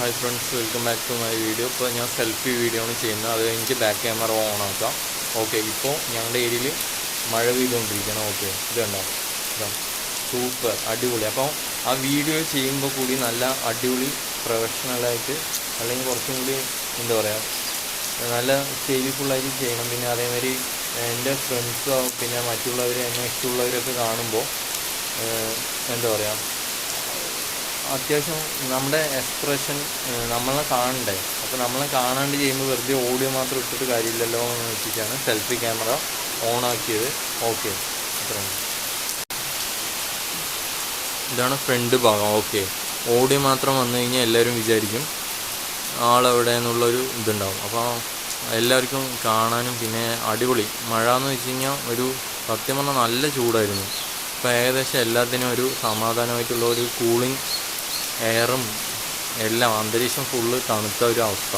Hi friends, welcome back to my video. ഇപ്പോൾ ഞാൻ selfie video ആണ് ചെയ്യുന്നത്. അത് കഴിഞ്ഞിട്ട് ബാക്ക് ക്യാമറ ഓൺ ആക്കാം. ഓക്കെ, ഇപ്പോൾ ഞങ്ങളുടെ ഏരിയയിൽ മഴ പെയ്തുകൊണ്ടിരിക്കണം. ഓക്കെ, ഇത് കണ്ടോ, ഇതാ സൂപ്പർ അടിപൊളി. അപ്പോൾ ആ വീഡിയോ ചെയ്യുമ്പോൾ കൂടി നല്ല അടിപൊളി പ്രൊഫഷണലായിട്ട്, അല്ലെങ്കിൽ കുറച്ചും കൂടി എന്താ പറയുക, നല്ല സ്റ്റൈലിഫുള്ളായിട്ട് ചെയ്യണം. പിന്നെ അതേമാതിരി എൻ്റെ ഫ്രണ്ട്സോ പിന്നെ മറ്റുള്ളവർ, എന്നെ ഇഷ്ടമുള്ളവരൊക്കെ കാണുമ്പോൾ എന്താ പറയുക, അത്യാവശ്യം നമ്മുടെ എക്സ്പ്രഷൻ നമ്മളെ കാണണ്ടേ. അപ്പോൾ നമ്മളെ കാണാണ്ട് ചെയ്യുമ്പോൾ വെറുതെ ഓഡിയോ മാത്രം ഇട്ടിട്ട് കാര്യമില്ലല്ലോ എന്ന് വെച്ചിട്ടാണ് സെൽഫി ക്യാമറ ഓൺ ആക്കിയത്. ഓക്കെ, അത്രയാണ്. ഇതാണ് ഫ്രണ്ട് ഭാഗം. ഓക്കെ, ഓഡിയോ മാത്രം വന്നു കഴിഞ്ഞാൽ എല്ലാവരും വിചാരിക്കും ആളെവിടെ എന്നുള്ളൊരു ഇതുണ്ടാവും. അപ്പോൾ എല്ലാവർക്കും കാണാനും പിന്നെ അടിപൊളി. മഴ എന്ന് വെച്ച് കഴിഞ്ഞാൽ ഒരു സത്യം പറഞ്ഞാൽ നല്ല ചൂടായിരുന്നു. ഇപ്പോൾ ഏകദേശം എല്ലാത്തിനും ഒരു സമാധാനമായിട്ടുള്ള ഒരു കൂളിംഗ് എയറും എല്ലാം, അന്തരീക്ഷം ഫുള്ള് തണുത്ത ഒരു അവസ്ഥ.